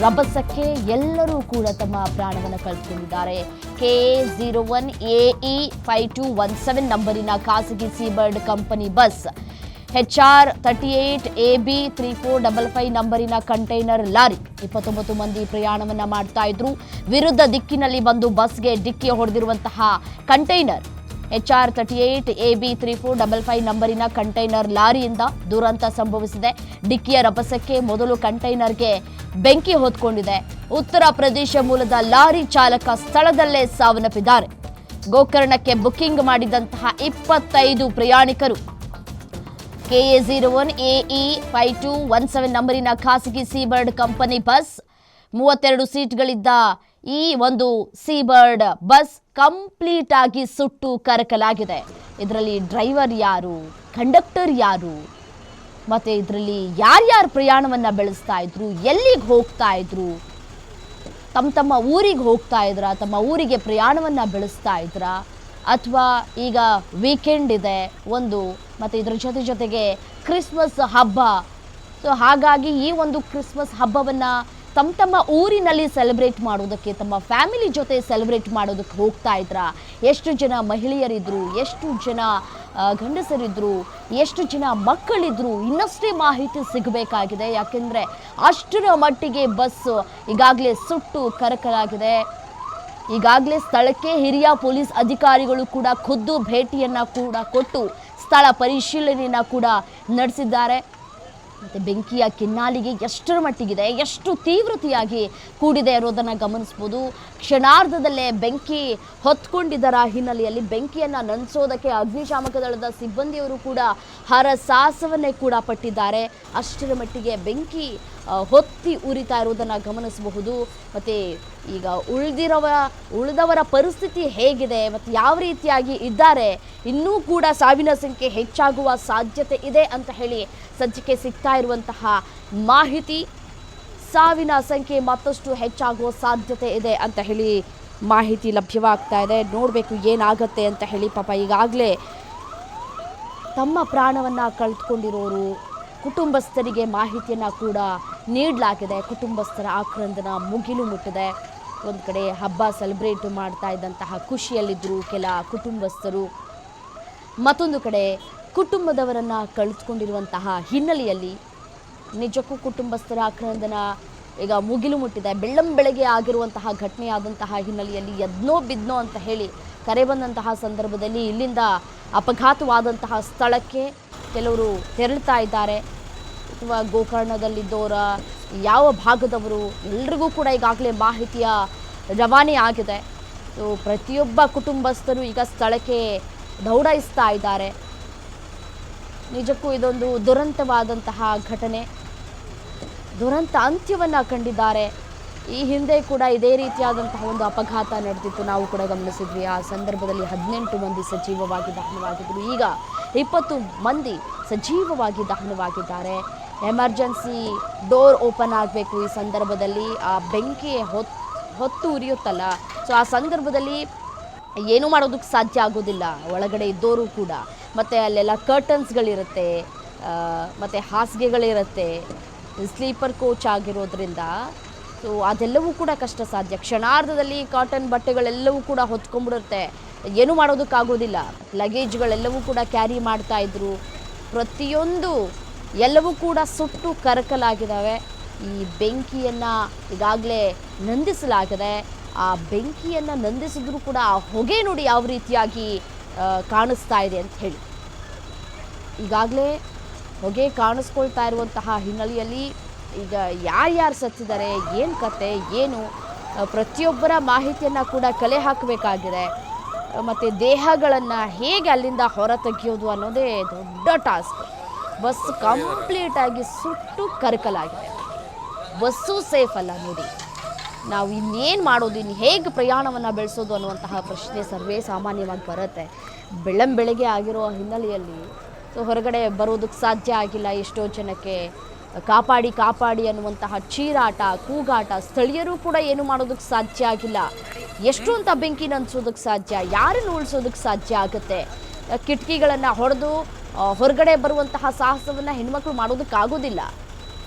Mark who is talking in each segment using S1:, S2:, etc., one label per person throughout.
S1: ರಭಸಕ್ಕೆ ಎಲ್ಲರೂ ಕೂಡ ತಮ್ಮ ಪ್ರಾಣವನ್ನು ಕಳೆದುಕೊಂಡಿದ್ದಾರೆ. KA01AE 5217 ನಂಬರಿನ ಖಾಸಗಿ Seabird company bus, HR 38AB 3455 ನಂಬರಿನ ಕಂಟೈನರ್ ಲಾರಿ 29 ಮಂದಿ ಪ್ರಯಾಣವನ್ನ ಮಾಡ್ತಾ ಇದ್ರು. ವಿರುದ್ಧ ದಿಕ್ಕಿನಲ್ಲಿ ಬಂದು ಬಸ್ಗೆ ಡಿಕ್ಕಿ ಹೊಡೆದಿರುವಂತಹ ಕಂಟೈನರ್ HR 38AB 3455 ನಂಬರಿನ ಕಂಟೈನರ್ ಲಾರಿಯಿಂದ ದುರಂತ ಸಂಭವಿಸಿದೆ. ಡಿಕ್ಕಿಯ ರಭಸಕ್ಕೆ ಮೊದಲು ಕಂಟೈನರ್ಗೆ ಬೆಂಕಿ ಹೊತ್ಕೊಂಡಿದೆ. ಉತ್ತರ ಪ್ರದೇಶ ಮೂಲದ ಲಾರಿ ಚಾಲಕ ಸ್ಥಳದಲ್ಲೇ ಸಾವನ್ನಪ್ಪಿದ್ದಾರೆ. ಗೋಕರ್ಣಕ್ಕೆ ಬುಕಿಂಗ್ ಮಾಡಿದಂತಹ 25 ಪ್ರಯಾಣಿಕರು KA01AE 5217 ನಂಬರಿನ ಖಾಸಗಿ ಸೀಬರ್ಡ್ ಕಂಪನಿ ಬಸ್, 32 ಸೀಟ್ಗಳಿದ್ದ ಈ ಒಂದು ಸೀಬರ್ಡ್ ಬಸ್ ಕಂಪ್ಲೀಟ್ ಆಗಿ ಸುಟ್ಟು ಕರಕಲಾಗಿದೆ. ಇದರಲ್ಲಿ ಡ್ರೈವರ್ ಯಾರು, ಕಂಡಕ್ಟರ್ ಯಾರು, ಮತ್ತೆ ಇದರಲ್ಲಿ ಯಾರ್ಯಾರು ಪ್ರಯಾಣವನ್ನ ಬೆಳೆಸ್ತಾ ಇದ್ರು, ಎಲ್ಲಿಗೆ ಹೋಗ್ತಾ ಇದ್ರು, ತಮ್ಮ ಊರಿಗೆ ಹೋಗ್ತಾ ಇದ್ರ, ತಮ್ಮ ಊರಿಗೆ ಪ್ರಯಾಣವನ್ನ ಬೆಳೆಸ್ತಾ ಇದ್ರ, ಅಥವಾ ಈಗ ವೀಕೆಂಡ್ ಇದೆ ಒಂದು, ಮತ್ತು ಇದರ ಜೊತೆಗೆ ಕ್ರಿಸ್ಮಸ್ ಹಬ್ಬ. ಸೊ ಹಾಗಾಗಿ ಈ ಒಂದು ಕ್ರಿಸ್ಮಸ್ ಹಬ್ಬವನ್ನು ತಮ್ಮ ಊರಿನಲ್ಲಿ ಸೆಲೆಬ್ರೇಟ್ ಮಾಡೋದಕ್ಕೆ, ತಮ್ಮ ಫ್ಯಾಮಿಲಿ ಜೊತೆ ಸೆಲೆಬ್ರೇಟ್ ಮಾಡೋದಕ್ಕೆ ಹೋಗ್ತಾ ಇದ್ರ. ಎಷ್ಟು ಜನ ಮಹಿಳೆಯರಿದ್ರು, ಎಷ್ಟು ಜನ ಗಂಡಸರಿದ್ರು, ಎಷ್ಟು ಜನ ಮಕ್ಕಳಿದ್ರು, ಇನ್ನಷ್ಟೇ ಮಾಹಿತಿ ಸಿಗಬೇಕಾಗಿದೆ. ಯಾಕೆಂದರೆ ಅಷ್ಟರ ಮಟ್ಟಿಗೆ ಬಸ್ ಈಗಾಗಲೇ ಸುಟ್ಟು ಕರಕಲಾಗಿದೆ. ಈಗಾಗಲೇ ಸ್ಥಳಕ್ಕೆ ಹಿರಿಯ ಪೊಲೀಸ್ ಅಧಿಕಾರಿಗಳು ಕೂಡ ಖುದ್ದು ಭೇಟಿಯನ್ನು ಕೂಡ ಕೊಟ್ಟು ಸ್ಥಳ ಪರಿಶೀಲನೆಯನ್ನು ಕೂಡ ನಡೆಸಿದ್ದಾರೆ. ಮತ್ತು ಬೆಂಕಿಯ ಕಿನ್ನಾಲಿಗೆ ಎಷ್ಟರ ಮಟ್ಟಿಗಿದೆ, ಎಷ್ಟು ತೀವ್ರತೆಯಾಗಿ ಕೂಡಿದೆ ಅನ್ನೋದನ್ನು ಗಮನಿಸ್ಬೋದು. ಕ್ಷಣಾರ್ಧದಲ್ಲೇ ಬೆಂಕಿ ಹೊತ್ಕೊಂಡಿದ್ದರ ಹಿನ್ನೆಲೆಯಲ್ಲಿ ಬೆಂಕಿಯನ್ನು ನಂದಿಸೋದಕ್ಕೆ ಅಗ್ನಿಶಾಮಕ ದಳದ ಸಿಬ್ಬಂದಿಯವರು ಕೂಡ ಹರಸಾಹಸವನ್ನೇ ಕೂಡ ಪಟ್ಟಿದ್ದಾರೆ. ಅಷ್ಟರ ಮಟ್ಟಿಗೆ ಬೆಂಕಿ ಹೊತ್ತಿ ಉರಿತಾ ಇರೋದನ್ನು ಗಮನಿಸಬಹುದು. ಮತ್ತು ಈಗ ಉಳಿದವರ ಪರಿಸ್ಥಿತಿ ಹೇಗಿದೆ ಮತ್ತು ಯಾವ ರೀತಿಯಾಗಿ ಇದ್ದಾರೆ, ಇನ್ನೂ ಕೂಡ ಸಾವಿನ ಸಂಖ್ಯೆ ಹೆಚ್ಚಾಗುವ ಸಾಧ್ಯತೆ ಇದೆ ಅಂತ ಹೇಳಿ ಸದ್ಯಕ್ಕೆ ಸಿಗ್ತಾ ಇರುವಂತಹ ಮಾಹಿತಿ. ಸಾವಿನ ಸಂಖ್ಯೆ ಮತ್ತಷ್ಟು ಹೆಚ್ಚಾಗುವ ಸಾಧ್ಯತೆ ಇದೆ ಅಂತ ಹೇಳಿ ಮಾಹಿತಿ ಲಭ್ಯವಾಗ್ತಾ ಇದೆ. ನೋಡಬೇಕು ಏನಾಗತ್ತೆ ಅಂತ ಹೇಳಿ. ಪಾಪ ಈಗಾಗಲೇ ತಮ್ಮ ಪ್ರಾಣವನ್ನು ಕಳೆದುಕೊಂಡಿರೋರು ಕುಟುಂಬಸ್ಥರಿಗೆ ಮಾಹಿತಿಯನ್ನು ಕೂಡ ನೀಡಲಾಗಿದೆ. ಕುಟುಂಬಸ್ಥರ ಆಕ್ರಂದನ ಮುಗಿಲು ಮುಟ್ಟಿದೆ. ಒಂದು ಕಡೆ ಹಬ್ಬ ಸೆಲೆಬ್ರೇಟ್ ಮಾಡ್ತಾ ಇದ್ದಂತಹ ಖುಷಿಯಲ್ಲಿದ್ದರು ಕೆಲ ಕುಟುಂಬಸ್ಥರು, ಮತ್ತೊಂದು ಕಡೆ ಕುಟುಂಬದವರನ್ನು ಕಳೆದುಕೊಂಡಿರುವಂತಹ ಹಿನ್ನೆಲೆಯಲ್ಲಿ ನಿಜಕ್ಕೂ ಕುಟುಂಬಸ್ಥರ ಆಕ್ರಂದನ ಈಗ ಮುಗಿಲು ಮುಟ್ಟಿದೆ. ಬೆಳ್ಳಂಬೆಳಗ್ಗೆ ಆಗಿರುವಂತಹ ಘಟನೆಯಾದಂತಹ ಹಿನ್ನೆಲೆಯಲ್ಲಿ ಎದ್ನೋ ಬಿದ್ನೋ ಅಂತ ಹೇಳಿ ಕರೆ ಬಂದಂತಹ ಸಂದರ್ಭದಲ್ಲಿ ಇಲ್ಲಿಂದ ಅಪಘಾತವಾದಂತಹ ಸ್ಥಳಕ್ಕೆ ಕೆಲವರು ತೆರಳುತ್ತಾ ಇದ್ದಾರೆ. ಅಥವಾ ಗೋಕರ್ಣದಲ್ಲಿದ್ದವರ ಯಾವ ಭಾಗದವರು ಎಲ್ರಿಗೂ ಕೂಡ ಈಗಾಗಲೇ ಮಾಹಿತಿಯ ರವಾನೆ ಆಗಿದೆ. ಸೊ ಪ್ರತಿಯೊಬ್ಬ ಕುಟುಂಬಸ್ಥರು ಈಗ ಸ್ಥಳಕ್ಕೆ ದೌಡಾಯಿಸ್ತಾ ಇದ್ದಾರೆ. ನಿಜಕ್ಕೂ ಇದೊಂದು ದುರಂತವಾದಂತಹ ಘಟನೆ, ದುರಂತ ಅಂತ್ಯವನ್ನು ಕಂಡಿದ್ದಾರೆ. ಈ ಹಿಂದೆ ಕೂಡ ಇದೇ ರೀತಿಯಾದಂತಹ ಒಂದು ಅಪಘಾತ ನಡೆದಿತ್ತು, ನಾವು ಕೂಡ ಗಮನಿಸಿದ್ವಿ. ಆ ಸಂದರ್ಭದಲ್ಲಿ 18 ಮಂದಿ ಸಜೀವವಾಗಿ ದಹನವಾಗಿದ್ದರು. ಈಗ 20 ಮಂದಿ ಸಜೀವವಾಗಿ ದಹನವಾಗಿದ್ದಾರೆ. ಎಮರ್ಜೆನ್ಸಿ ಡೋರ್ ಓಪನ್ ಆಗಬೇಕು ಈ ಸಂದರ್ಭದಲ್ಲಿ. ಆ ಬೆಂಕಿ ಹೊತ್ತು ಉರಿಯುತ್ತಲ್ಲ, ಸೊ ಆ ಸಂದರ್ಭದಲ್ಲಿ ಏನೂ ಮಾಡೋದಕ್ಕೆ ಸಾಧ್ಯ ಆಗೋದಿಲ್ಲ ಒಳಗಡೆ ಇದ್ದವರು ಕೂಡ. ಮತ್ತು ಅಲ್ಲೆಲ್ಲ ಕರ್ಟನ್ಸ್ಗಳಿರುತ್ತೆ, ಮತ್ತು ಹಾಸಿಗೆಗಳಿರುತ್ತೆ, ಸ್ಲೀಪರ್ ಕೋಚ್ ಆಗಿರೋದ್ರಿಂದ ಸೊ ಅದೆಲ್ಲವೂ ಕೂಡ ಕಷ್ಟ ಸಾಧ್ಯ. ಕ್ಷಣಾರ್ಧದಲ್ಲಿ ಕಾಟನ್ ಬಟ್ಟೆಗಳೆಲ್ಲವೂ ಕೂಡ ಹೊತ್ಕೊಂಡ್ಬಿಡುತ್ತೆ, ಏನೂ ಮಾಡೋದಕ್ಕಾಗೋದಿಲ್ಲ. ಲಗೇಜ್ಗಳೆಲ್ಲವೂ ಕೂಡ ಕ್ಯಾರಿ ಮಾಡ್ತಾಯಿದ್ರು. ಪ್ರತಿಯೊಂದು ಎಲ್ಲವೂ ಕೂಡ ಸುಟ್ಟು ಕರಕಲಾಗಿದ್ದಾವೆ. ಈ ಬೆಂಕಿಯನ್ನು ಈಗಾಗಲೇ ನಂದಿಸಲಾಗಿದೆ. ಆ ಬೆಂಕಿಯನ್ನು ನಂದಿಸಿದ್ರೂ ಕೂಡ ಆ ಹೊಗೆ ನೋಡಿ ಯಾವ ರೀತಿಯಾಗಿ ಕಾಣಿಸ್ತಾ ಇದೆ ಅಂತ ಹೇಳಿ. ಈಗಾಗಲೇ ಹೊಗೆ ಕಾಣಿಸ್ಕೊಳ್ತಾ ಇರುವಂತಹ ಹಿನ್ನೆಲೆಯಲ್ಲಿ ಈಗ ಯಾರ್ಯಾರು ಸತ್ತಿದ್ದಾರೆ, ಏನು ಕತೆ ಏನು, ಪ್ರತಿಯೊಬ್ಬರ ಮಾಹಿತಿಯನ್ನು ಕೂಡ ಕಲೆ ಹಾಕಬೇಕಾಗಿದೆ. ಮತ್ತು ದೇಹಗಳನ್ನು ಹೇಗೆ ಅಲ್ಲಿಂದ ಹೊರ ತೆಗೆಯೋದು ಅನ್ನೋದೇ ದೊಡ್ಡ ಟಾಸ್ಕ್. ಬಸ್ ಕಂಪ್ಲೀಟಾಗಿ ಸುಟ್ಟು ಕರಕಲಾಗಿದೆ. ಬಸ್ಸು ಸೇಫ್ ಅಲ್ಲ ನೋಡಿ. ನಾವು ಇನ್ನೇನು ಮಾಡೋದು, ಇನ್ನು ಹೇಗೆ ಪ್ರಯಾಣವನ್ನು ಬೆಳೆಸೋದು ಅನ್ನುವಂತಹ ಪ್ರಶ್ನೆ ಸರ್ವೇ ಸಾಮಾನ್ಯವಾಗಿ ಬರುತ್ತೆ. ಬೆಳ್ಳಂಬೆಳಗ್ಗೆ ಆಗಿರೋ ಹಿನ್ನೆಲೆಯಲ್ಲಿ ಸೊ ಹೊರಗಡೆ ಬರೋದಕ್ಕೆ ಸಾಧ್ಯ ಆಗಿಲ್ಲ. ಎಷ್ಟೋ ಜನಕ್ಕೆ ಕಾಪಾಡಿ ಅನ್ನುವಂತಹ ಚೀರಾಟ, ಕೂಗಾಟ, ಸ್ಥಳೀಯರು ಕೂಡ ಏನು ಮಾಡೋದಕ್ಕೆ ಸಾಧ್ಯ ಆಗಿಲ್ಲ. ಎಷ್ಟು ಅಂತ ಬೆಂಕಿ ನಂದಿಸೋದಕ್ಕೆ ಸಾಧ್ಯ, ಯಾರನ್ನು ಉಳಿಸೋದಕ್ಕೆ ಸಾಧ್ಯ ಆಗುತ್ತೆ? ಕಿಟಕಿಗಳನ್ನು ಹೊಡೆದು ಹೊರಗಡೆ ಬರುವಂತಹ ಸಾಹಸವನ್ನು ಹೆಣ್ಮಕ್ಳು ಮಾಡೋದಕ್ಕಾಗೋದಿಲ್ಲ.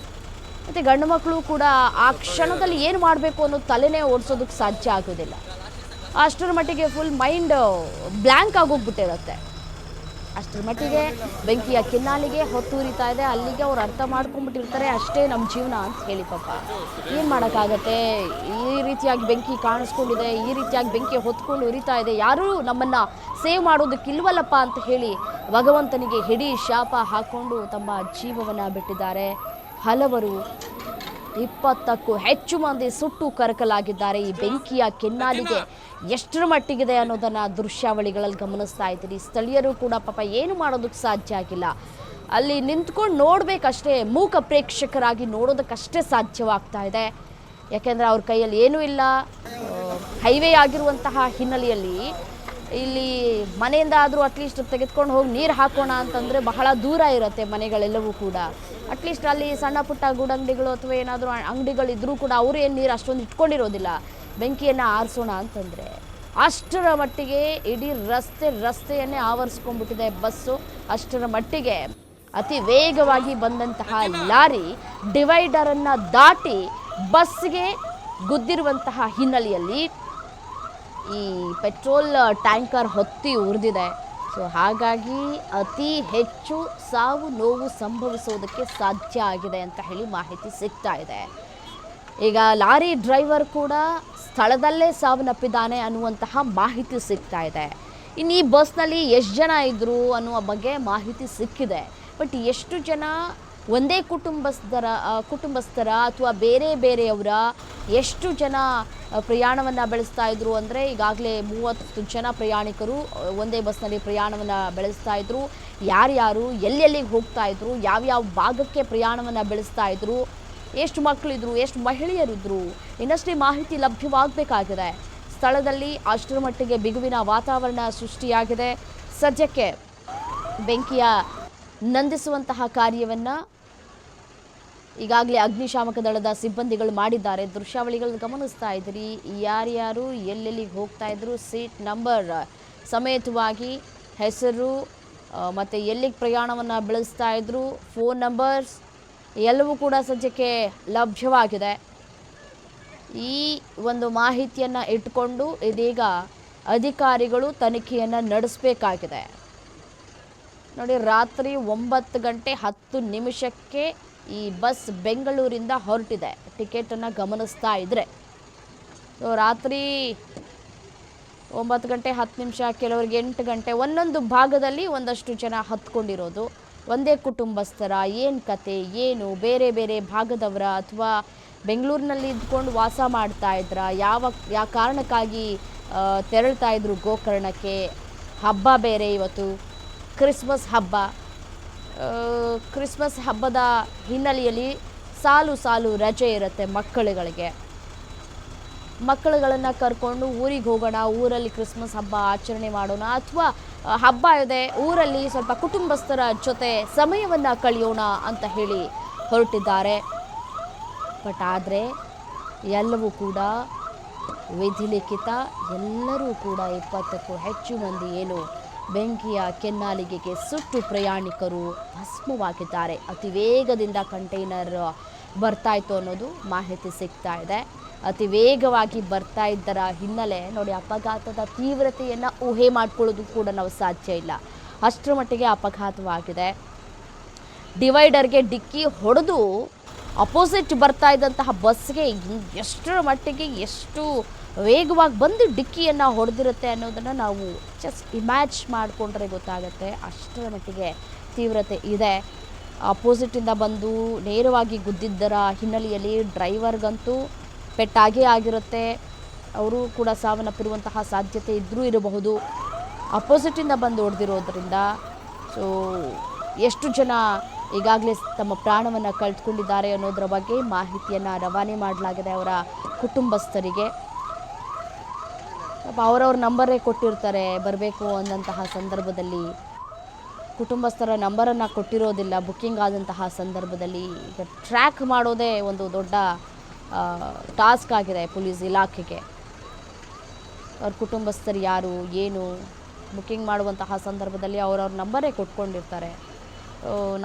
S1: ಮತ್ತು ಗಂಡು ಮಕ್ಕಳು ಕೂಡ ಆ ಕ್ಷಣದಲ್ಲಿ ಏನು ಮಾಡಬೇಕು ಅನ್ನೋ ತಲೆನೇ ಓಡಿಸೋದಕ್ಕೆ ಸಾಧ್ಯ ಆಗೋದಿಲ್ಲ. ಅಷ್ಟರ ಮಟ್ಟಿಗೆ ಫುಲ್ ಮೈಂಡ್ ಬ್ಲ್ಯಾಂಕ್ ಆಗೋಗ್ಬಿಟ್ಟಿರುತ್ತೆ. ಅಷ್ಟರ ಮಟ್ಟಿಗೆ ಬೆಂಕಿಯ ಕಿನ್ನಾಲಿಗೆ ಹೊತ್ತುರಿತಾ ಇದೆ. ಅಲ್ಲಿಗೆ ಅವ್ರು ಅರ್ಥ ಮಾಡ್ಕೊಂಡ್ಬಿಟ್ಟಿರ್ತಾರೆ, ಅಷ್ಟೇ ನಮ್ಮ ಜೀವನ ಅಂತ ಹೇಳಿ. ಪಾಪ ಏನು ಮಾಡೋಕ್ಕಾಗತ್ತೆ, ಈ ರೀತಿಯಾಗಿ ಬೆಂಕಿ ಕಾಣಿಸ್ಕೊಂಡಿದೆ, ಈ ರೀತಿಯಾಗಿ ಬೆಂಕಿ ಹೊತ್ಕೊಂಡು ಉರಿತಾ ಇದೆ, ಯಾರೂ ನಮ್ಮನ್ನು ಸೇವ್ ಮಾಡೋದಕ್ಕಿಲ್ವಲ್ಲಪ್ಪ ಅಂತ ಹೇಳಿ ಭಗವಂತನಿಗೆ ಹಿಡಿ ಶಾಪ ಹಾಕ್ಕೊಂಡು ತಮ್ಮ ಜೀವವನ್ನು ಬಿಟ್ಟಿದ್ದಾರೆ. ಹಲವರು 20ಕ್ಕೂ ಹೆಚ್ಚು ಮಂದಿ ಸುಟ್ಟು ಕರಕಲಾಗಿದ್ದಾರೆ. ಈ ಬೆಂಕಿಯ ಕೆನ್ನಾಲಿಗೆ ಎಷ್ಟರ ಮಟ್ಟಿಗಿದೆ ಅನ್ನೋದನ್ನು ದೃಶ್ಯಾವಳಿಗಳಲ್ಲಿ ಗಮನಿಸ್ತಾ ಇದ್ದೀರಿ. ಸ್ಥಳೀಯರು ಕೂಡ ಪಾಪ ಏನು ಮಾಡೋದಕ್ಕೆ ಸಾಧ್ಯ ಆಗಿಲ್ಲ. ಅಲ್ಲಿ ನಿಂತ್ಕೊಂಡು ನೋಡಬೇಕಷ್ಟೇ, ಮೂಕ ಪ್ರೇಕ್ಷಕರಾಗಿ ನೋಡೋದಕ್ಕಷ್ಟೇ ಸಾಧ್ಯವಾಗ್ತಾ ಇದೆ. ಯಾಕೆಂದರೆ ಅವ್ರ ಕೈಯಲ್ಲಿ ಏನೂ ಇಲ್ಲ. ಹೈವೇ ಆಗಿರುವಂತಹ ಹಿನ್ನೆಲೆಯಲ್ಲಿ ಇಲ್ಲಿ ಮನೆಯಿಂದ ಆದರೂ ಅಟ್ಲೀಸ್ಟ್ ತೆಗೆದುಕೊಂಡು ಹೋಗಿ ನೀರು ಹಾಕೋಣ ಅಂತಂದರೆ ಬಹಳ ದೂರ ಇರುತ್ತೆ ಮನೆಗಳೆಲ್ಲವೂ ಕೂಡ. ಅಟ್ಲೀಸ್ಟ್ ಅಲ್ಲಿ ಸಣ್ಣ ಪುಟ್ಟ ಗೂಡಂಗಡಿಗಳು ಅಥವಾ ಏನಾದರೂ ಅಂಗಡಿಗಳಿದ್ರೂ ಕೂಡ ಅವರು ಏನು ನೀರು ಅಷ್ಟೊಂದು ಇಟ್ಕೊಂಡಿರೋದಿಲ್ಲ. ಬೆಂಕಿಯನ್ನು ಆರಿಸೋಣ ಅಂತಂದರೆ ಅಷ್ಟರ ಮಟ್ಟಿಗೆ ಇಡೀ ರಸ್ತೆಯನ್ನೇ ಆವರಿಸ್ಕೊಂಡ್ಬಿಟ್ಟಿದೆ ಬಸ್ಸು. ಅಷ್ಟರ ಮಟ್ಟಿಗೆ ಅತಿ ವೇಗವಾಗಿ ಬಂದಂತಹ ಲಾರಿ ಡಿವೈಡರನ್ನು ದಾಟಿ ಬಸ್ಗೆ ಗುದ್ದಿರುವಂತಹ ಹಿನ್ನೆಲೆಯಲ್ಲಿ ಈ ಪೆಟ್ರೋಲ್ ಟ್ಯಾಂಕರ್ ಹೊತ್ತಿ ಉರಿದಿದೆ. ಸೊ ಹಾಗಾಗಿ ಅತಿ ಹೆಚ್ಚು ಸಾವು ನೋವು ಸಂಭವಿಸೋದಕ್ಕೆ ಸಾಧ್ಯ ಆಗಿದೆ ಅಂತ ಹೇಳಿ ಮಾಹಿತಿ ಸಿಗ್ತಾ ಇದೆ. ಈಗ ಲಾರಿ ಡ್ರೈವರ್ ಕೂಡ ಸ್ಥಳದಲ್ಲೇ ಸಾವನ್ನಪ್ಪಿದ್ದಾನೆ ಅನ್ನುವಂತಹ ಮಾಹಿತಿ ಸಿಗ್ತಾ ಇದೆ. ಇನ್ನು ಈ ಬಸ್ನಲ್ಲಿ ಎಷ್ಟು ಜನ ಇದ್ದರು ಅನ್ನುವ ಬಗ್ಗೆ ಮಾಹಿತಿ ಸಿಕ್ಕಿದೆ. ಬಟ್ ಎಷ್ಟು ಜನ ಒಂದೇ ಕುಟುಂಬಸ್ಥರ ಅಥವಾ ಬೇರೆಯವರ ಎಷ್ಟು ಜನ ಪ್ರಯಾಣವನ್ನು ಬೆಳೆಸ್ತಾ ಇದ್ರು ಅಂದರೆ ಈಗಾಗಲೇ 30 ಜನ ಪ್ರಯಾಣಿಕರು ಒಂದೇ ಬಸ್ನಲ್ಲಿ ಪ್ರಯಾಣವನ್ನು ಬೆಳೆಸ್ತಾ ಇದ್ರು. ಯಾರ್ಯಾರು ಎಲ್ಲೆಲ್ಲಿಗೆ ಹೋಗ್ತಾ ಇದ್ರು, ಯಾವ್ಯಾವ ಭಾಗಕ್ಕೆ ಪ್ರಯಾಣವನ್ನು ಬೆಳೆಸ್ತಾ ಇದ್ರು, ಎಷ್ಟು ಮಕ್ಕಳಿದ್ರು, ಎಷ್ಟು ಮಹಿಳೆಯರಿದ್ದರು, ಇನ್ನಷ್ಟೇ ಮಾಹಿತಿ ಲಭ್ಯವಾಗಬೇಕಾಗಿದೆ. ಸ್ಥಳದಲ್ಲಿ ಅಷ್ಟರ ಮಟ್ಟಿಗೆ ಬಿಗುವಿನ ವಾತಾವರಣ ಸೃಷ್ಟಿಯಾಗಿದೆ. ಸದ್ಯಕ್ಕೆ ಬೆಂಕಿಯ ನಂದಿಸುವಂತಹ ಕಾರ್ಯವನ್ನು ಈಗಾಗಲೇ ಅಗ್ನಿಶಾಮಕ ದಳದ ಸಿಬ್ಬಂದಿಗಳು ಮಾಡಿದ್ದಾರೆ. ದೃಶ್ಯಾವಳಿಗಳನ್ನು ಗಮನಿಸ್ತಾ ಇದ್ದೀರಿ. ಯಾರ್ಯಾರು ಎಲ್ಲೆಲ್ಲಿಗೆ ಹೋಗ್ತಾ ಇದ್ರು, ಸೀಟ್ ನಂಬರ್ ಸಮೇತವಾಗಿ ಹೆಸರು ಮತ್ತು ಎಲ್ಲಿಗೆ ಪ್ರಯಾಣವನ್ನು ಬೆಳೆಸ್ತಾ ಇದ್ರು, ಫೋನ್ ನಂಬರ್ಸ್ ಎಲ್ಲವೂ ಕೂಡ ಸದ್ಯಕ್ಕೆ ಲಭ್ಯವಾಗಿದೆ. ಈ ಒಂದು ಮಾಹಿತಿಯನ್ನು ಇಟ್ಕೊಂಡು ಇದೀಗ ಅಧಿಕಾರಿಗಳು ತನಿಖೆಯನ್ನು ನಡೆಸಬೇಕಾಗಿದೆ. ನೋಡಿ, ರಾತ್ರಿ 9:10 ಈ ಬಸ್ ಬೆಂಗಳೂರಿಂದ ಹೊರಟಿದೆ. ಟಿಕೆಟನ್ನು ಗಮನಿಸ್ತಾ ಇದ್ದರೆ ರಾತ್ರಿ 9:10 ಕೆಲವರಿಗೆ 8 ಗಂಟೆ, ಒಂದೊಂದು ಭಾಗದಲ್ಲಿ ಒಂದಷ್ಟು ಜನ ಹತ್ಕೊಂಡಿರೋದು. ಒಂದೇ ಕುಟುಂಬಸ್ಥರ, ಏನು ಕತೆ, ಏನು ಬೇರೆ ಭಾಗದವರ ಅಥವಾ ಬೆಂಗಳೂರಿನಲ್ಲಿ ಇದ್ಕೊಂಡು ವಾಸ ಮಾಡ್ತಾ ಇದ್ರ, ಯಾವ ಕಾರಣಕ್ಕಾಗಿ ತೆರಳ್ತಾ ಇದ್ರು ಗೋಕರ್ಣಕ್ಕೆ. ಹಬ್ಬ ಬೇರೆ ಇವತ್ತು ಕ್ರಿಸ್ಮಸ್ ಹಬ್ಬ. ಕ್ರಿಸ್ಮಸ್ ಹಬ್ಬದ ಹಿನ್ನೆಲೆಯಲ್ಲಿ ಸಾಲು ರಜೆ ಇರುತ್ತೆ ಮಕ್ಕಳುಗಳನ್ನು ಕರ್ಕೊಂಡು ಊರಿಗೆ ಹೋಗೋಣ, ಊರಲ್ಲಿ ಕ್ರಿಸ್ಮಸ್ ಹಬ್ಬ ಆಚರಣೆ ಮಾಡೋಣ, ಅಥವಾ ಹಬ್ಬ ಇದೆ ಊರಲ್ಲಿ ಸ್ವಲ್ಪ ಕುಟುಂಬಸ್ಥರ ಜೊತೆ ಸಮಯವನ್ನು ಕಳೆಯೋಣ ಅಂತ ಹೇಳಿ ಹೊರಟಿದ್ದಾರೆ. ಬಟ್ ಆದರೆ ಎಲ್ಲವೂ ಕೂಡ ವಿಧಿಲಿಖಿತ. ಎಲ್ಲರೂ ಕೂಡ 20ಕ್ಕೂ ಹೆಚ್ಚು ಮಂದಿ ಏನು ಬೆಂಕಿಯ ಕೆನ್ನಾಲಿಗೆಗೆ ಸುಟ್ಟು ಪ್ರಯಾಣಿಕರು ಭಸ್ಮವಾಗಿದ್ದಾರೆ. ಅತಿ ವೇಗದಿಂದ ಕಂಟೈನರ್ ಬರ್ತಾ ಇತ್ತು ಅನ್ನೋದು ಮಾಹಿತಿ ಸಿಗ್ತಾ ಇದೆ. ಅತಿ ವೇಗವಾಗಿ ಬರ್ತಾ ಇದ್ದರ ಹಿನ್ನೆಲೆ ನೋಡಿ, ಅಪಘಾತದ ತೀವ್ರತೆಯನ್ನು ಊಹೆ ಮಾಡ್ಕೊಳ್ಳೋದು ಕೂಡ ನಾವು ಸಾಧ್ಯ ಇಲ್ಲ. ಅಷ್ಟರ ಮಟ್ಟಿಗೆ ಅಪಘಾತವಾಗಿದೆ. ಡಿವೈಡರ್ಗೆ ಡಿಕ್ಕಿ ಹೊಡೆದು ಅಪೋಸಿಟ್ ಬರ್ತಾ ಇದ್ದಂತಹ ಬಸ್ಗೆ ಎಷ್ಟರ ಮಟ್ಟಿಗೆ ಎಷ್ಟು ವೇಗವಾಗಿ ಬಂದು ಡಿಕ್ಕಿಯನ್ನು ಹೊಡೆದಿರುತ್ತೆ ಅನ್ನೋದನ್ನು ನಾವು ಜಸ್ಟ್ ಇಮ್ಯಾಜ್ ಮಾಡಿಕೊಂಡ್ರೆ ಗೊತ್ತಾಗುತ್ತೆ. ಅಷ್ಟರ ಮಟ್ಟಿಗೆ ತೀವ್ರತೆ ಇದೆ. ಅಪೋಸಿಟಿಂದ ಬಂದು ನೇರವಾಗಿ ಗುದ್ದಿದ್ದರ ಹಿನ್ನೆಲೆಯಲ್ಲಿ ಡ್ರೈವರ್ಗಂತೂ ಪೆಟ್ಟಾಗೇ ಆಗಿರುತ್ತೆ. ಅವರು ಕೂಡ ಸಾವನ್ನಪ್ಪಿರುವಂತಹ ಸಾಧ್ಯತೆ ಇದ್ದರೂ ಇರಬಹುದು, ಅಪೋಸಿಟಿಂದ ಬಂದು ಹೊಡೆದಿರೋದ್ರಿಂದ. ಸೊ ಎಷ್ಟು ಜನ ಈಗಾಗಲೇ ತಮ್ಮ ಪ್ರಾಣವನ್ನು ಕಳೆದುಕೊಂಡಿದ್ದಾರೆ ಅನ್ನೋದರ ಬಗ್ಗೆ ಮಾಹಿತಿಯನ್ನು ರವಾನೆ ಮಾಡಲಾಗಿದೆ ಅವರ ಕುಟುಂಬಸ್ಥರಿಗೆ. ಅವರವ್ರ ನಂಬರೇ ಕೊಟ್ಟಿರ್ತಾರೆ ಬರಬೇಕು ಅಂದಂತಹ ಸಂದರ್ಭದಲ್ಲಿ. ಕುಟುಂಬಸ್ಥರ ನಂಬರನ್ನು ಕೊಟ್ಟಿರೋದಿಲ್ಲ ಬುಕ್ಕಿಂಗ್ ಆದಂತಹ ಸಂದರ್ಭದಲ್ಲಿ. ಈಗ ಟ್ರ್ಯಾಕ್ ಮಾಡೋದೇ ಒಂದು ದೊಡ್ಡ ಟಾಸ್ಕ್ ಆಗಿದೆ ಪೊಲೀಸ್ ಇಲಾಖೆಗೆ. ಅವ್ರ ಕುಟುಂಬಸ್ಥರು ಯಾರು ಏನು ಬುಕ್ಕಿಂಗ್ ಮಾಡುವಂತಹ ಸಂದರ್ಭದಲ್ಲಿ ಅವರವ್ರ ನಂಬರೇ ಕೊಟ್ಕೊಂಡಿರ್ತಾರೆ.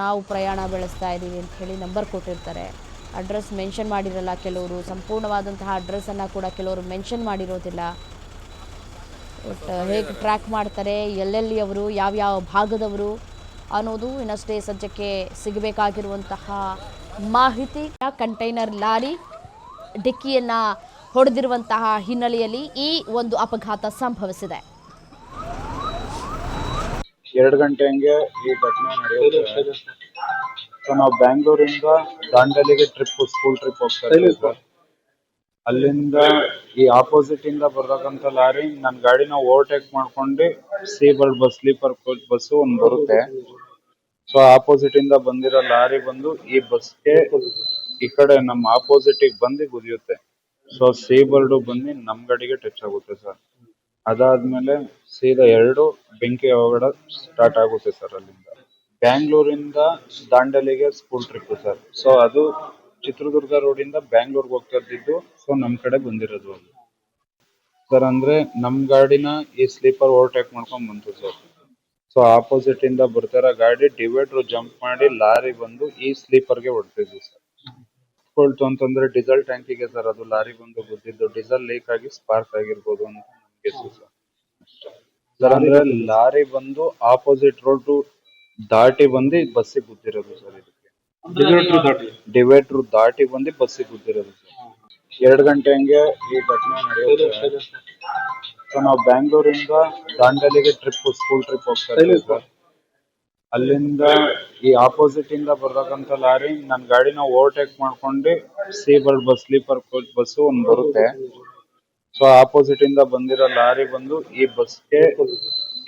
S1: ನಾವು ಪ್ರಯಾಣ ಬೆಳೆಸ್ತಾ ಇದ್ದೀವಿ ಅಂತ ಹೇಳಿ ನಂಬರ್ ಕೊಟ್ಟಿರ್ತಾರೆ. ಅಡ್ರೆಸ್ ಮೆನ್ಷನ್ ಮಾಡಿರಲ್ಲ, ಕೆಲವರು ಸಂಪೂರ್ಣವಾದಂತಹ ಅಡ್ರೆಸ್ಸನ್ನು ಕೂಡ ಕೆಲವರು ಮೆನ್ಷನ್ ಮಾಡಿರೋದಿಲ್ಲ. ಬಟ್ ಹೇಗೆ ಟ್ರ್ಯಾಕ್ ಮಾಡ್ತಾರೆ, ಎಲ್ಲೆಲ್ಲಿ ಅವರು, ಯಾವ್ಯಾವ ಭಾಗದವರು ಅನ್ನೋದು ಇನ್ನಷ್ಟೇ ಸದ್ಯಕ್ಕೆ ಸಿಗಬೇಕಾಗಿರುವಂತಹ ಮಾಹಿತಿ. ಕಂಟೈನರ್ ಲಾರಿ ಡಿಕ್ಕಿಯನ್ನು ಹೊಡೆದಿರುವಂತಹ ಹಿನ್ನೆಲೆಯಲ್ಲಿ ಈ ಒಂದು ಅಪಘಾತ ಸಂಭವಿಸಿದೆ.
S2: 2 ಗಂಟೆ ಹಂಗೆ ಈ ಘಟನೆ ನಡೆಯುತ್ತೆ. ಸೊ ನಾವು ಬ್ಯಾಂಗ್ಳೂರಿಂದ ದಾಂಡೇಲಿಗೆ ಸ್ಕೂಲ್ ಟ್ರಿಪ್ ಹೋಗ್ತಾ ಇದ್ದೀವಿ ಸರ್. ಅಲ್ಲಿಂದ ಈ ಆಪೋಸಿಟ್ ಇಂದ ಬರ್ತಕ್ಕಂಥ ಲಾರಿ ನನ್ನ ಗಾಡಿನ ಓವರ್ಟೇಕ್ ಮಾಡ್ಕೊಂಡು Seabird bus, sleeper coach bus ಒಂದು ಬರುತ್ತೆ. ಸೊ ಆಪೋಸಿಟ್ ಇಂದ ಬಂದಿರೋ ಲಾರಿ ಬಂದು ಈ ಬಸ್ಗೆ ಈ ಕಡೆ ನಮ್ಮ ಆಪೋಸಿಟ್ ಬಂದು ಗುದಿಯುತ್ತೆ. ಸೊ ಸೀಬರ್ಡ್ ಬಂದು ನಮ್ ಗಾಡಿಗೆ ಟಚ್ ಆಗುತ್ತೆ ಸರ್. ಅದಾದ್ಮೇಲೆ ಸೀದಾ 2 ಬೆಂಕಿ ಅವಘಡ ಸ್ಟಾರ್ಟ್ ಆಗುತ್ತೆ ಸರ್. ಅಲ್ಲಿಂದ ಬ್ಯಾಂಗ್ಳೂರಿಂದ ದಾಂಡೇಲಿಗೆ ಸ್ಕೂಲ್ ಟ್ರಿಪ್ ಸರ್. ಸೊ ಅದು ಚಿತ್ರದುರ್ಗ ರೋಡ್ ಇಂದ ಬ್ಯಾಂಗ್ಳೂರ್ಗೆ ಹೋಗ್ತಾ ಇದ್ದಿದ್ದು. ಸೊ ನಮ್ ಕಡೆ ಬಂದಿರೋದು ಅದು ಸರ್. ಅಂದ್ರೆ ನಮ್ ಗಾಡಿನ ಈ ಸ್ಲೀಪರ್ ಓವರ್ಟೇಕ್ ಮಾಡ್ಕೊಂಡ್ ಬಂತು ಸರ್. ಸೊ ಆಪೋಸಿಟ್ ಇಂದ ಬರ್ತಾರ ಗಾಡಿ ಡಿವೈಡರ್ ಜಂಪ್ ಮಾಡಿ ಲಾರಿ ಬಂದು ಈ ಸ್ಲೀಪರ್ಗೆ ಹೊಡ್ತಿದ್ವಿ ಸರ್. ಕೊಳ್ತು ಅಂತಂದ್ರೆ ಡೀಸೆಲ್ ಟ್ಯಾಂಕಿಗೆ ಸರ್ ಅದು ಲಾರಿ ಬಂದು ಗುದ್ದಿದ್ದು. ಡೀಸೆಲ್ ಲೀಕ್ ಆಗಿ ಸ್ಪಾರ್ಕ್ ಆಗಿರ್ಬೋದು ಅಂತ ನಮ್ಗೆ ಸರ್. ಅಂದ್ರೆ ಲಾರಿ ಬಂದು ಆಪೋಸಿಟ್ ರೋಡ್ ದಾಟಿ ಬಂದು ಬಸ್ಸಿಗೆ ಗುದ್ದಿರೋದು ಸರ್. ಇದಕ್ಕೆ ಡಿವೈಡರ್ ದಾಟಿ ಬಂದು ಬಸ್ಸಿಗೆ ಗುದ್ದಿರೋದು ಸರ್. 2 ಗಂಟೆ ಹಂಗೆ ಈ ಘಟನೆ ನಡೆಯುತ್ತೆ. ಸೊ ನಾವು ಬ್ಯಾಂಗ್ಳೂರಿಂದ ದಾಂಡೇಲಿಗೆ ಸ್ಕೂಲ್ ಟ್ರಿಪ್ ಹೋಗ್ತಾ ಇದ್ದೀವಿ ಸರ್. ಅಲ್ಲಿಂದ ಈ ಆಪೋಸಿಟ್ ಇಂದ ಬರ್ತಕ್ಕಂಥ ಲಾರಿ ನನ್ನ ಗಾಡಿನ ಓವರ್ಟೇಕ್ ಮಾಡ್ಕೊಂಡು Seabird bus, sleeper coach bus ಒಂದು ಬರುತ್ತೆ. ಸೊ ಆಪೋಸಿಟ್ ಇಂದ ಬಂದಿರೋ ಲಾರಿ ಬಂದು ಈ ಬಸ್ಗೆ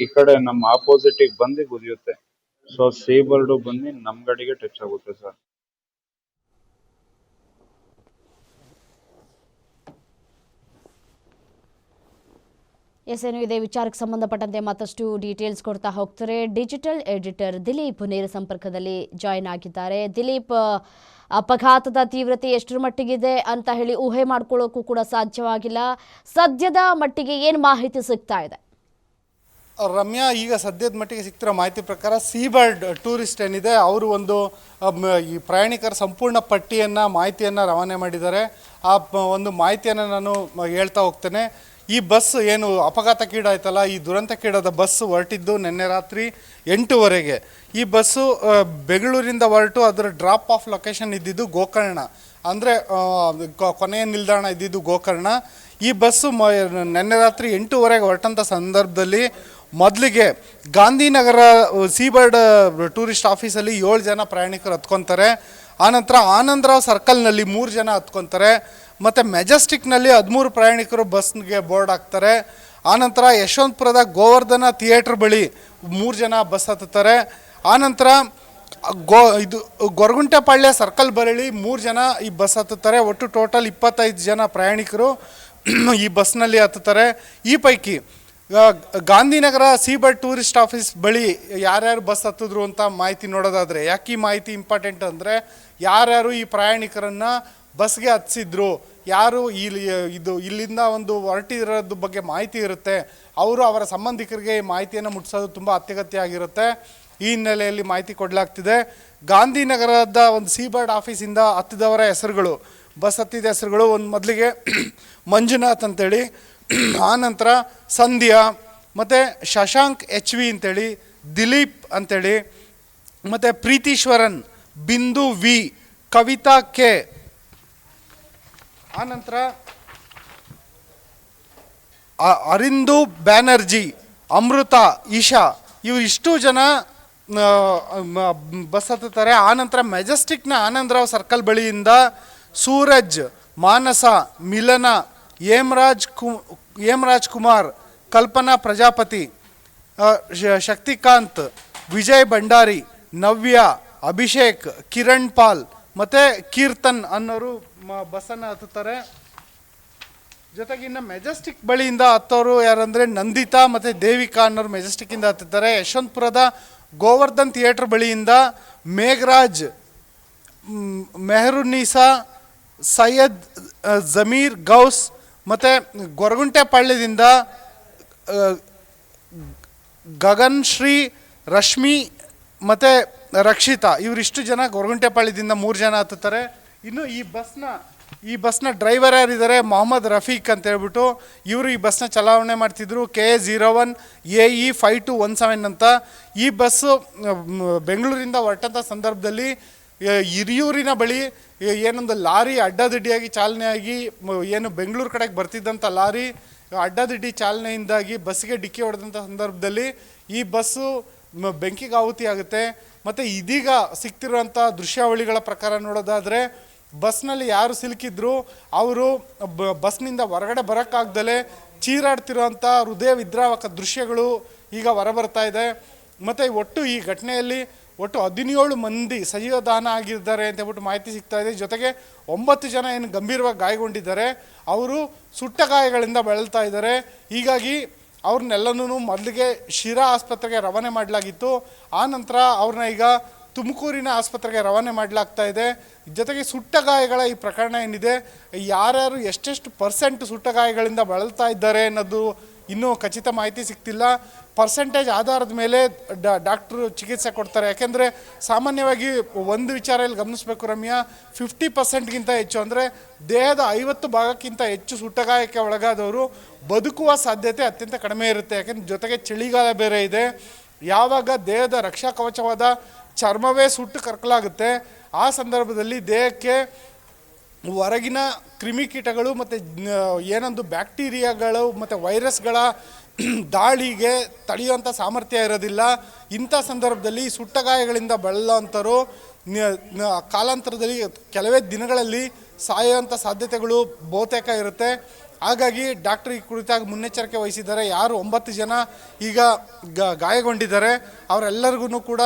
S2: ಈ ಕಡೆ ನಮ್ಮ ಆಪೋಸಿಟ್ ಬಂದು ಗುದಿಯುತ್ತೆ. ಸೊ ಸೀಬರ್ಡ್ ಬಂದು ನಮ್ ಗಾಡಿಗೆ ಟಚ್ ಆಗುತ್ತೆ ಸರ್.
S1: ಏನು ಇದೇ ವಿಚಾರಕ್ಕೆ ಸಂಬಂಧಪಟ್ಟಂತೆ ಮತ್ತಷ್ಟು ಡೀಟೇಲ್ಸ್ ಕೊಡ್ತಾ ಹೋಗ್ತಾರೆ ಡಿಜಿಟಲ್ ಎಡಿಟರ್ ದಿಲೀಪ್ ನೇರ ಸಂಪರ್ಕದಲ್ಲಿ ಜಾಯಿನ್ ಆಗಿದ್ದಾರೆ. ದಿಲೀಪ್, ಅಪಘಾತದ ತೀವ್ರತೆ ಎಷ್ಟರ ಮಟ್ಟಿಗಿದೆ ಅಂತ ಹೇಳಿ ಊಹೆ ಮಾಡ್ಕೊಳ್ಳೋಕ್ಕೂ ಕೂಡ ಸಾಧ್ಯವಾಗಿಲ್ಲ. ಸದ್ಯದ ಮಟ್ಟಿಗೆ ಏನು ಮಾಹಿತಿ ಸಿಗ್ತಾ ಇದೆ?
S3: ರಮ್ಯಾ, ಈಗ ಸದ್ಯದ ಮಟ್ಟಿಗೆ ಸಿಗ್ತಿರೋ ಮಾಹಿತಿ ಪ್ರಕಾರ ಸೀಬರ್ಡ್ ಟೂರಿಸ್ಟ್ ಏನಿದೆ ಅವರು ಒಂದು ಈ ಪ್ರಯಾಣಿಕರ ಸಂಪೂರ್ಣ ಮಾಹಿತಿಯನ್ನು ರವಾನೆ ಮಾಡಿದ್ದಾರೆ. ಆ ಒಂದು ಮಾಹಿತಿಯನ್ನು ನಾನು ಹೇಳ್ತಾ ಹೋಗ್ತೇನೆ. ಈ ಬಸ್ ಏನು ಅಪಘಾತಕ್ಕೀಡಾಯ್ತಲ್ಲ, ಈ ದುರಂತಕ್ಕೀಡಾದ ಬಸ್ ಹೊರಟಿದ್ದು ನಿನ್ನೆ ರಾತ್ರಿ 8:00 ಈ ಬಸ್ಸು ಬೆಂಗಳೂರಿಂದ ಹೊರಟು ಅದರ ಡ್ರಾಪ್ ಆಫ್ ಲೊಕೇಶನ್ ಇದ್ದಿದ್ದು ಗೋಕರ್ಣ, ಅಂದರೆ ಕೊನೆಯ ನಿಲ್ದಾಣ ಇದ್ದಿದ್ದು ಗೋಕರ್ಣ. ಈ ಬಸ್ಸು ನಿನ್ನೆ ರಾತ್ರಿ 8:00 ಹೊರಟಂಥ ಸಂದರ್ಭದಲ್ಲಿ ಮೊದಲಿಗೆ ಗಾಂಧಿನಗರ ಸೀಬರ್ಡ್ ಟೂರಿಸ್ಟ್ ಆಫೀಸಲ್ಲಿ 7 ಜನ ಪ್ರಯಾಣಿಕರು ಹತ್ಕೊತಾರೆ. ಆನಂತರ ಆನಂದರಾವ್ ಸರ್ಕಲ್ನಲ್ಲಿ 3 ಜನ ಹತ್ಕೊತಾರೆ. ಮತ್ತು ಮೆಜೆಸ್ಟಿಕ್ನಲ್ಲಿ 13 ಪ್ರಯಾಣಿಕರು ಬಸ್ಗೆ ಬೋರ್ಡ್ ಹಾಕ್ತಾರೆ. ಆನಂತರ ಯಶವಂತಪುರದ ಗೋವರ್ಧನ ಥಿಯೇಟ್ರ್ ಬಳಿ 3 ಜನ ಬಸ್ ಹತ್ತುತ್ತಾರೆ. ಆನಂತರ ಗೊರಗುಂಟೆಪಾಳ್ಯ ಸರ್ಕಲ್ ಬಳಿ 3 ಜನ ಈ ಬಸ್ ಹತ್ತುತ್ತಾರೆ. ಒಟ್ಟು ಟೋಟಲ್ 25 ಜನ ಪ್ರಯಾಣಿಕರು ಈ ಬಸ್ನಲ್ಲಿ ಹತ್ತುತ್ತಾರೆ. ಈ ಪೈಕಿ ಗಾಂಧಿನಗರ ಸೀಬರ್ಡ್ ಟೂರಿಸ್ಟ್ ಆಫೀಸ್ ಬಳಿ ಯಾರ್ಯಾರು ಬಸ್ ಹತ್ತಿದ್ರು ಅಂತ ಮಾಹಿತಿ ನೋಡೋದಾದರೆ, ಯಾಕೆ ಈ ಮಾಹಿತಿ ಇಂಪಾರ್ಟೆಂಟ್ ಅಂದರೆ, ಯಾರ್ಯಾರು ಈ ಪ್ರಯಾಣಿಕರನ್ನು ಬಸ್ಗೆ ಹತ್ತಿಸಿದ್ರು, ಯಾರು ಇಲ್ಲಿಂದ ಒಂದು ಹೊರಟಿರೋದ್ರ ಬಗ್ಗೆ ಮಾಹಿತಿ ಇರುತ್ತೆ, ಅವರು ಅವರ ಸಂಬಂಧಿಕರಿಗೆ ಈ ಮಾಹಿತಿಯನ್ನು ಮುಟ್ಟಿಸೋದು ತುಂಬ ಅತ್ಯಗತ್ಯ ಆಗಿರುತ್ತೆ. ಈ ಹಿನ್ನೆಲೆಯಲ್ಲಿ ಮಾಹಿತಿ ಕೊಡಲಾಗ್ತಿದೆ. ಗಾಂಧಿನಗರದ ಒಂದು ಸೀಬರ್ಡ್ ಆಫೀಸಿಂದ ಹತ್ತಿದವರ ಹೆಸರುಗಳು, ಬಸ್ ಹತ್ತಿದ ಹೆಸರುಗಳು, ಒಂದು ಮೊದಲಿಗೆ ಮಂಜುನಾಥ್ ಅಂತೇಳಿ, ಆನಂತರ ಸಂಧ್ಯಾ, ಮತ್ತು ಶಶಾಂಕ್ HV ಅಂತೇಳಿ, ದಿಲೀಪ್ ಅಂತೇಳಿ, ಮತ್ತು ಪ್ರೀತೀಶ್ವರನ್, ಬಿಂದು V, ಕವಿತಾ K, ಆನಂತರ ಅರಿಂದು ಬ್ಯಾನರ್ಜಿ, ಅಮೃತ, ಈಶಾ, ಇವರಿಷ್ಟು ಜನ ಬಸ್ ಹತ್ತುತ್ತಾರೆ. ಆನಂತರ ಮೆಜೆಸ್ಟಿಕ್ನ ಆನಂದರಾವ್ ಸರ್ಕಲ್ ಬಳಿಯಿಂದ ಸೂರಜ್, ಮಾನಸ, ಮಿಲನ, ಹೇಮರಾಜ್ ಕುಮಾರ್, ಕಲ್ಪನಾ ಪ್ರಜಾಪತಿ, ಶಕ್ತಿಕಾಂತ್, ವಿಜಯ್ ಭಂಡಾರಿ, ನವ್ಯ, ಅಭಿಷೇಕ್, ಕಿರಣ್ ಪಾಲ್ ಮತ್ತು ಕೀರ್ತನ್ ಅನ್ನೋರು ಬಸ್ಸನ್ನು ಹತ್ತುತ್ತಾರೆ. ಜೊತೆಗೆ ಇನ್ನು ಮೆಜೆಸ್ಟಿಕ್ ಬಳಿಯಿಂದ ಹತ್ತೋರು ಯಾರಂದರೆ ನಂದಿತಾ ಮತ್ತು ದೇವಿಕಾ ಅನ್ನೋರು ಮೆಜೆಸ್ಟಿಕ್ಕಿಂದ ಹತ್ತುತ್ತಾರೆ. ಯಶವಂತಪುರದ ಗೋವರ್ಧನ್ ಥಿಯೇಟ್ರ್ ಬಳಿಯಿಂದ ಮೇಘರಾಜ್, ಮೆಹರುನ್ನೀಸಾ, ಸೈಯದ್ ಜಮೀರ್ ಗೌಸ್, ಮತ್ತು ಗೊರಗುಂಟೆಪಾಳ್ಯದಿಂದ ಗಗನ್ ಶ್ರೀ, ರಶ್ಮಿ ಮತ್ತು ರಕ್ಷಿತಾ, ಇವರಿಷ್ಟು ಜನ ಗೊರಗುಂಟೆಪಾಳ್ಯದಿಂದ 3 ಜನ ಹತ್ತುತ್ತಾರೆ. ಇನ್ನು ಈ ಬಸ್ನ ಡ್ರೈವರ್ ಯಾರಿದ್ದಾರೆ, ಮೊಹಮ್ಮದ್ ರಫೀಕ್ ಅಂತ ಹೇಳ್ಬಿಟ್ಟು, ಇವರು ಈ ಬಸ್ನ ಚಲಾವಣೆ ಮಾಡ್ತಿದ್ರು. KA01 AE 5217 ಅಂತ. ಈ ಬಸ್ಸು ಬೆಂಗಳೂರಿಂದ ಹೊರಟಂಥ ಸಂದರ್ಭದಲ್ಲಿ ಹಿರಿಯೂರಿನ ಬಳಿ ಏನೊಂದು ಲಾರಿ ಅಡ್ಡದಿಡ್ಡಿಯಾಗಿ ಚಾಲನೆಯಾಗಿ ಏನು ಬೆಂಗಳೂರು ಕಡೆಗೆ ಬರ್ತಿದ್ದಂಥ ಲಾರಿ ಅಡ್ಡದಿಡ್ಡಿ ಚಾಲನೆಯಿಂದಾಗಿ ಬಸ್ಸಿಗೆ ಡಿಕ್ಕಿ ಹೊಡೆದಂಥ ಸಂದರ್ಭದಲ್ಲಿ ಈ ಬಸ್ಸು ಬೆಂಕಿಗೆ ಆಹುತಿ ಆಗುತ್ತೆ. ಮತ್ತು ಇದೀಗ ಸಿಗ್ತಿರುವಂಥ ದೃಶ್ಯಾವಳಿಗಳ ಪ್ರಕಾರ ನೋಡೋದಾದರೆ ಬಸ್ನಲ್ಲಿ ಯಾರು ಸಿಲುಕಿದ್ರು ಅವರು ಬಸ್ನಿಂದ ಹೊರಗಡೆ ಬರೋಕ್ಕಾಗ್ದಲೇ ಚೀರಾಡ್ತಿರೋಂಥ ಹೃದಯ ವಿದ್ರಾವಕ ದೃಶ್ಯಗಳು ಈಗ ಹೊರಬರ್ತಾ ಇದೆ. ಮತ್ತು ಒಟ್ಟು ಈ ಘಟನೆಯಲ್ಲಿ ಒಟ್ಟು 17 ಮಂದಿ ಸಜೀವ ದಹನ ಆಗಿದ್ದಾರೆ ಅಂತ ಹೇಳ್ಬಿಟ್ಟು ಮಾಹಿತಿ ಸಿಗ್ತಾ ಇದೆ. ಜೊತೆಗೆ 9 ಜನ ಏನು ಗಂಭೀರವಾಗಿ ಗಾಯಗೊಂಡಿದ್ದಾರೆ, ಅವರು ಸುಟ್ಟ ಗಾಯಗಳಿಂದ ಬಳಲ್ತಾ ಇದ್ದಾರೆ. ಹೀಗಾಗಿ ಅವ್ರನ್ನೆಲ್ಲನೂ ಮೊದಲಿಗೆ ಶಿರಾ ಆಸ್ಪತ್ರೆಗೆ ರವಾನೆ ಮಾಡಲಾಗಿತ್ತು. ಆ ನಂತರ ಅವ್ರನ್ನ ಈಗ ತುಮಕೂರಿನ ಆಸ್ಪತ್ರೆಗೆ ರವಾನೆ ಮಾಡಲಾಗ್ತಾ ಇದೆ. ಜೊತೆಗೆ ಸುಟ್ಟ ಗಾಯಗಳ ಈ ಪ್ರಕರಣ ಏನಿದೆ, ಯಾರ್ಯಾರು ಎಷ್ಟೆಷ್ಟು ಪರ್ಸೆಂಟ್ ಸುಟ್ಟ ಗಾಯಗಳಿಂದ ಬಳಲ್ತಾ ಇದ್ದಾರೆ ಅನ್ನೋದು ಇನ್ನೂ ಖಚಿತ ಮಾಹಿತಿ ಸಿಗ್ತಿಲ್ಲ. ಪರ್ಸೆಂಟೇಜ್ ಆಧಾರದ ಮೇಲೆ ಡಾಕ್ಟ್ರು ಚಿಕಿತ್ಸೆ ಕೊಡ್ತಾರೆ. ಯಾಕೆಂದರೆ ಸಾಮಾನ್ಯವಾಗಿ ಒಂದು ವಿಚಾರ ಇಲ್ಲಿ ಗಮನಿಸಬೇಕು ರಮ್ಯಾ, 50%ಗಿಂತ ಹೆಚ್ಚು ಅಂದರೆ ದೇಹದ 50 ಭಾಗಕ್ಕಿಂತ ಹೆಚ್ಚು ಸುಟ್ಟಗಾಯಕ್ಕೆ ಒಳಗಾದವರು ಬದುಕುವ ಸಾಧ್ಯತೆ ಅತ್ಯಂತ ಕಡಿಮೆ ಇರುತ್ತೆ. ಯಾಕೆಂದ್ರೆ ಜೊತೆಗೆ ಚಳಿಗಾಲ ಬೇರೆ ಇದೆ. ಯಾವಾಗ ದೇಹದ ರಕ್ಷಾ ಕವಚವಾದ ಚರ್ಮವೇ ಸುಟ್ಟು ಕರಕಲಾಗುತ್ತೆ, ಆ ಸಂದರ್ಭದಲ್ಲಿ ದೇಹಕ್ಕೆ ಹೊರಗಿನ ಕ್ರಿಮಿಕೀಟಗಳು ಮತ್ತು ಏನೊಂದು ಬ್ಯಾಕ್ಟೀರಿಯಾಗಳು ಮತ್ತು ವೈರಸ್ಗಳ ದಾಳಿಗೆ ತಡೆಯುವಂಥ ಸಾಮರ್ಥ್ಯ ಇರೋದಿಲ್ಲ. ಇಂಥ ಸಂದರ್ಭದಲ್ಲಿ ಸುಟ್ಟ ಗಾಯಗಳಿಂದ ಬಳಲುವಂಥವ್ರು ಕಾಲಾಂತರದಲ್ಲಿ ಕೆಲವೇ ದಿನಗಳಲ್ಲಿ ಸಾಯುವಂಥ ಸಾಧ್ಯತೆಗಳು ಬಹುತೇಕ ಇರುತ್ತೆ. ಹಾಗಾಗಿ ಡಾಕ್ಟರ್ ಈ ಕುರಿತಾಗಿ ಮುನ್ನೆಚ್ಚರಿಕೆ ವಹಿಸಿದ್ದಾರೆ. ಯಾರು 9 ಜನ ಈಗ ಗಾಯಗೊಂಡಿದ್ದಾರೆ ಅವರೆಲ್ಲರಿಗೂ ಕೂಡ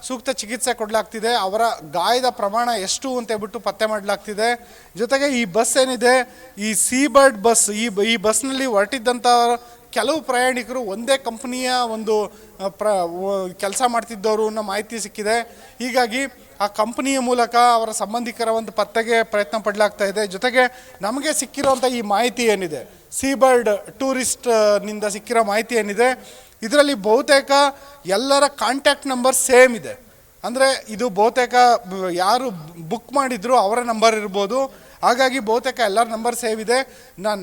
S3: ಸೂಕ್ತ ಚಿಕಿತ್ಸೆ ಕೊಡಲಾಗ್ತಿದೆ. ಅವರ ಗಾಯದ ಪ್ರಮಾಣ ಎಷ್ಟು ಅಂತ ಹೇಳ್ಬಿಟ್ಟು ಪತ್ತೆ ಮಾಡಲಾಗ್ತಿದೆ. ಜೊತೆಗೆ ಈ ಬಸ್ ಏನಿದೆ, ಈ ಸೀಬರ್ಡ್ ಬಸ್, ಈ ಬಸ್ನಲ್ಲಿ ಹೊರಟಿದ್ದಂಥ ಕೆಲವು ಪ್ರಯಾಣಿಕರು ಒಂದೇ ಕಂಪನಿಯ ಒಂದು ಕೆಲಸ ಮಾಡ್ತಿದ್ದವರು ಅನ್ನೋ ಮಾಹಿತಿ ಸಿಕ್ಕಿದೆ. ಹೀಗಾಗಿ ಆ ಕಂಪನಿಯ ಮೂಲಕ ಅವರ ಸಂಬಂಧಿಕರ ಒಂದು ಪತ್ತೆಗೆ ಪ್ರಯತ್ನ ಪಡಲಾಗ್ತಾ ಇದೆ. ಜೊತೆಗೆ ನಮಗೆ ಸಿಕ್ಕಿರುವಂಥ ಈ ಮಾಹಿತಿ ಏನಿದೆ, ಸೀಬರ್ಡ್ ಟೂರಿಸ್ಟ್ನಿಂದ ಸಿಕ್ಕಿರೋ ಮಾಹಿತಿ ಏನಿದೆ, ಇದರಲ್ಲಿ ಬಹುತೇಕ ಎಲ್ಲರ ಕಾಂಟ್ಯಾಕ್ಟ್ ನಂಬರ್ ಸೇಮ್ ಇದೆ. ಅಂದರೆ ಇದು ಬಹುತೇಕ ಯಾರು ಬುಕ್ ಮಾಡಿದ್ರು ಅವರ ನಂಬರ್ ಇರ್ಬೋದು. ಹಾಗಾಗಿ ಬಹುತೇಕ ಎಲ್ಲರ ನಂಬರ್ ಸೇವ್ ಇದೆ.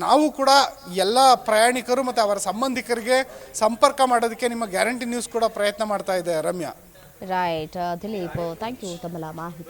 S3: ನಾವು ಕೂಡ ಎಲ್ಲ ಪ್ರಯಾಣಿಕರು ಮತ್ತು ಅವರ ಸಂಬಂಧಿಕರಿಗೆ ಸಂಪರ್ಕ ಮಾಡೋದಕ್ಕೆ ನಿಮ್ಮ ಗ್ಯಾರಂಟಿ ನ್ಯೂಸ್ ಕೂಡ ಪ್ರಯತ್ನ ಮಾಡ್ತಾ ಇದೆ Ramya.
S1: Right Dilip, thank you ತಮ್ಮೆಲ್ಲ ಮಾಹಿತಿ.